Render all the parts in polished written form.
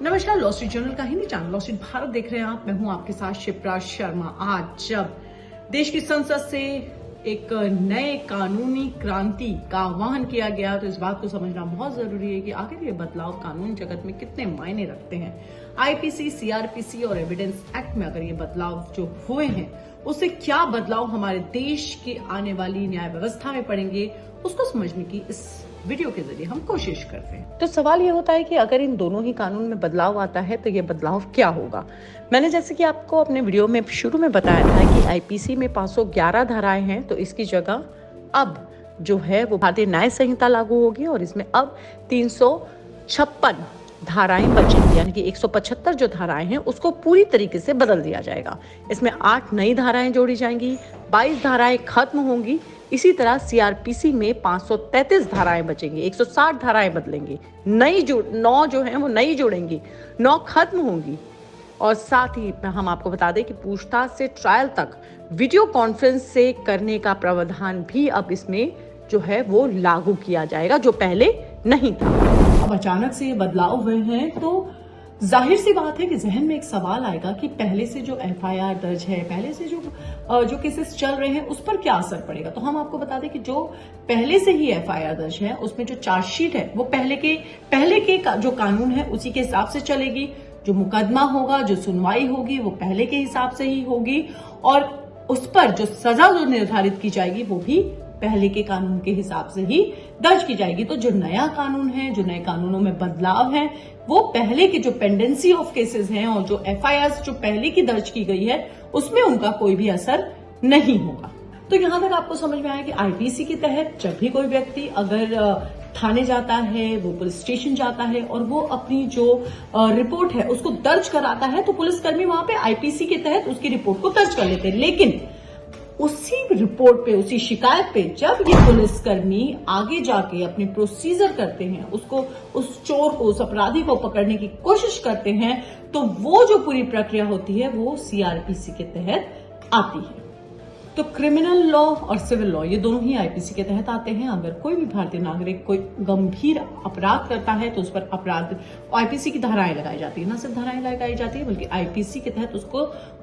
नमस्कार, Law Street Journal का Hindi channel Law Street Bharat देख रहे हैं आप। मैं हूं आपके साथ शिप्रा शर्मा। आज जब देश की संसद से एक नए कानूनी क्रांति का आह्वान किया गया तो इस बात को समझना बहुत जरूरी है कि आखिर ये बदलाव कानून जगत में कितने मायने रखते हैं। आईपीसी, सीआरपीसी और एविडेंस एक्ट में अगर ये बदलाव जो हुए हैं उससे क्या बदलाव हमारे देश की आने वाली न्याय व्यवस्था में पड़ेंगे, उसको समझने की इस वीडियो के जरिए हम कोशिश करते हैं। तो सवाल ये होता है कि अगर इन दोनों ही कानून में बदलाव आता है तो ये बदलाव क्या होगा। मैंने जैसे कि आपको अपने वीडियो में शुरू में बताया था कि आईपीसी में 511 धाराएं हैं, तो इसकी जगह अब जो है वो भारतीय न्याय संहिता लागू होगी और इसमें अब 356 धाराएं बचेंगी, यानी कि 175 जो धाराएं हैं उसको पूरी तरीके से बदल दिया जाएगा। इसमें 8 नई धाराएं जोड़ी जाएंगी, 22 धाराएं खत्म होंगी। इसी तरह सीआरपीसी में 533 धाराएं बचेंगी, 160 धाराएं बदलेंगी, 9 जो हैं वो नई जुड़ेंगी, 9 खत्म होंगी। और साथ ही हम आपको बता दें कि पूछताछ से ट्रायल तक वीडियो कॉन्फ्रेंस से करने का प्रावधान भी अब इसमें जो है वो लागू किया जाएगा, जो पहले नहीं था। अब अचानक से ये बदलाव हुए हैं तो जाहिर सी बात है कि जहन में एक सवाल आएगा कि पहले से जो एफआईआर दर्ज है, पहले से जो केसेस चल रहे हैं उस पर क्या असर पड़ेगा। तो हम आपको बता दें कि जो पहले से ही एफआईआर दर्ज है उसमें जो चार्जशीट है वो पहले के जो कानून है उसी के हिसाब से चलेगी। जो मुकदमा होगा, जो सुनवाई होगी वो पहले के हिसाब से ही होगी और उस पर जो सजा जो निर्धारित की जाएगी वो भी पहले के कानून के हिसाब से ही दर्ज की जाएगी। तो जो नया कानून है, जो नए कानूनों में बदलाव है, वो पहले के जो पेंडेंसी ऑफ केसेस हैं और जो एफआईआर जो पहले की दर्ज की गई है उसमें उनका कोई भी असर नहीं होगा। तो यहां तक आपको समझ में आया कि आईपीसी के तहत जब भी कोई व्यक्ति अगर थाने जाता है, वो पुलिस स्टेशन जाता है और वो अपनी जो रिपोर्ट है उसको दर्ज कराता है तो पुलिसकर्मी वहां पे आईपीसी के तहत उसकी रिपोर्ट को दर्ज कर लेते हैं। लेकिन उसी रिपोर्ट पे, उसी शिकायत पे जब ये पुलिसकर्मी आगे जाके अपने प्रोसीजर करते हैं, उसको उस चोर को, उस अपराधी को पकड़ने की कोशिश करते हैं, तो वो जो पूरी प्रक्रिया होती है वो सीआरपीसी के तहत आती है। तो क्रिमिनल लॉ और सिविल लॉ ये दोनों ही आईपीसी के तहत आते हैं। अगर कोई भी भारतीय नागरिक कोई गंभीर अपराध करता है तो उस पर आईपीसी की धाराएं लगाई जाती है। न सिर्फ धाराएं लगाई जाती है बल्कि आईपीसी के तहत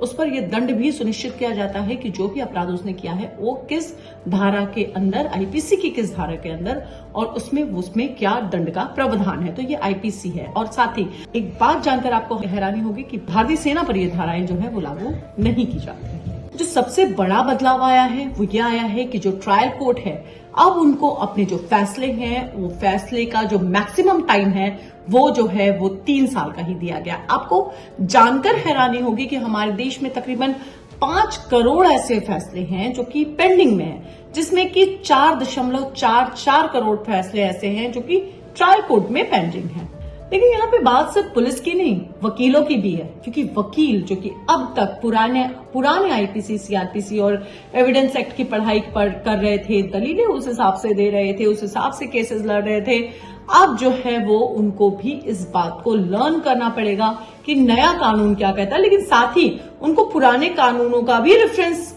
उस पर यह दंड भी सुनिश्चित किया जाता है कि जो भी अपराध उसने किया है वो किस धारा के अंदर, आईपीसी की किस धारा के अंदर और उसमें क्या दंड का प्रावधान है। तो ये आईपीसी है। और साथ ही एक बात जानकर आपको हैरानी होगी कि भारतीय सेना पर ये धाराएं जो है वो लागू नहीं की जाती। जो सबसे बड़ा बदलाव आया है वो ये आया है कि जो ट्रायल कोर्ट है अब उनको अपने जो फैसले हैं वो फैसले का जो मैक्सिमम टाइम है वो जो है वो 3 साल का ही दिया गया। आपको जानकर हैरानी होगी कि हमारे देश में तकरीबन 5 करोड़ ऐसे फैसले हैं जो कि पेंडिंग में हैं, जिसमें कि 4.44 करोड़ फैसले ऐसे हैं जो कि ट्रायल कोर्ट में पेंडिंग हैं। लेकिन यहाँ पे बात सिर्फ पुलिस की नहीं, वकीलों की भी है, क्योंकि वकील जो कि अब तक पुराने आईपीसी, सीआरपीसी और एविडेंस एक्ट की पढ़ाई कर रहे थे, दलीलें उस हिसाब से दे रहे थे, उस हिसाब से केसेस लड़ रहे थे, अब जो है वो उनको भी इस बात को लर्न करना पड़ेगा कि नया कानून क्या कहता है। लेकिन साथ ही उनको पुराने कानूनों का भी रेफरेंस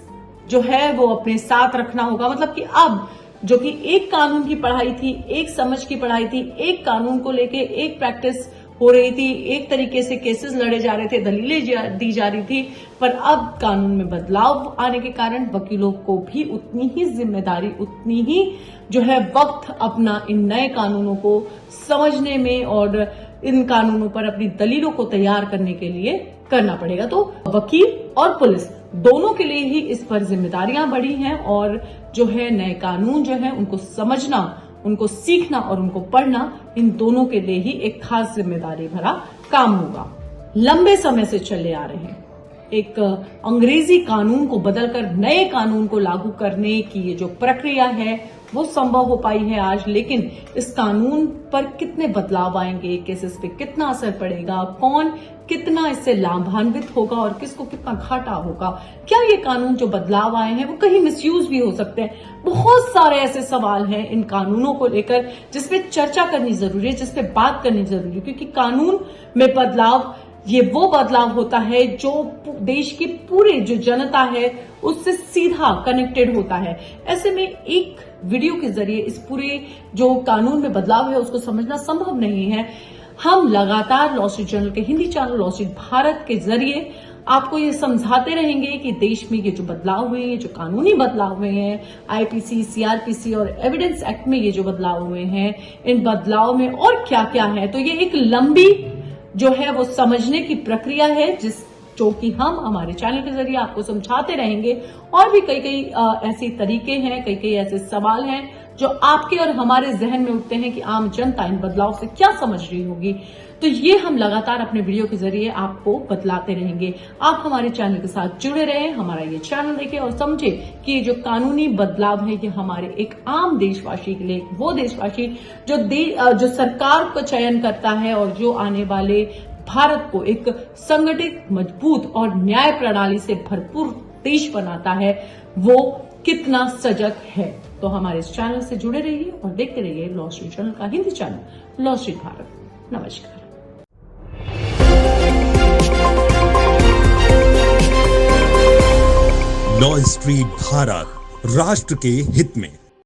जो है वो अपने साथ रखना होगा। मतलब कि अब जो कि एक कानून की पढ़ाई थी, एक समझ की पढ़ाई थी, एक कानून को लेके एक प्रैक्टिस हो रही थी, एक तरीके से केसेस लड़े जा रहे थे, दलीलें दी जा रही थी, पर अब कानून में बदलाव आने के कारण वकीलों को भी उतनी ही जिम्मेदारी, उतनी ही जो है वक्त अपना इन नए कानूनों को समझने में और इन कानूनों पर अपनी दलीलों को तैयार करने के लिए करना पड़ेगा। तो वकील और पुलिस दोनों के लिए ही इस पर जिम्मेदारियां बढ़ी हैं और जो है नए कानून जो है उनको समझना, उनको सीखना और उनको पढ़ना, इन दोनों के लिए ही एक खास जिम्मेदारी भरा काम होगा। लंबे समय से चले आ रहे हैं एक अंग्रेजी कानून को बदलकर नए कानून को लागू करने की ये जो प्रक्रिया है वो संभव हो पाई है आज। लेकिन इस कानून पर कितने बदलाव आएंगे, केसेस पे कितना असर पड़ेगा, कौन कितना इससे लाभान्वित होगा और किसको कितना घाटा होगा, क्या ये कानून जो बदलाव आए हैं वो कहीं मिसयूज भी हो सकते हैं। बहुत सारे ऐसे सवाल हैं इन कानूनों को लेकर जिसपे चर्चा करनी जरूरी है, जिसपे बात करनी जरूरी है, क्योंकि कानून में बदलाव ये वो बदलाव होता है जो देश की पूरी जो जनता है उससे सीधा कनेक्टेड होता है। ऐसे में एक वीडियो के जरिए इस पूरे जो कानून में बदलाव है उसको समझना संभव नहीं है। हम लगातार लॉ स्ट्रीट जर्नल के Hindi channel Law Street Bharat के जरिए आपको ये समझाते रहेंगे कि देश में ये जो बदलाव हुए हैं, जो कानूनी बदलाव हुए हैं, आईपीसी, सीआरपीसी और एविडेंस एक्ट में ये जो बदलाव हुए हैं, इन बदलाव में और क्या क्या है। तो ये एक लंबी जो है वो समझने की प्रक्रिया है जो कि हम हमारे चैनल के जरिए आपको समझाते रहेंगे। और भी कई कई ऐसे तरीके हैं, कई कई ऐसे सवाल हैं जो आपके और हमारे जहन में उठते हैं कि आम जनता इन बदलाव से क्या समझ रही होगी। तो ये हम लगातार अपने वीडियो के जरिए आपको बतलाते रहेंगे। आप हमारे चैनल के साथ जुड़े रहें, हमारा ये चैनल देखें और समझे कि ये जो कानूनी बदलाव है ये हमारे एक आम देशवासी के लिए, वो देशवासी जो सरकार का चयन करता है और जो आने वाले भारत को एक संगठित, मजबूत और न्याय प्रणाली से भरपूर देश बनाता है, वो कितना सजग है। तो हमारे इस चैनल से जुड़े रहिए और देखते रहिए लॉ स्ट्रीट जर्नल का Hindi channel Law Street Bharat. नमस्कार। लॉ स्ट्रीट भारत, राष्ट्र के हित में।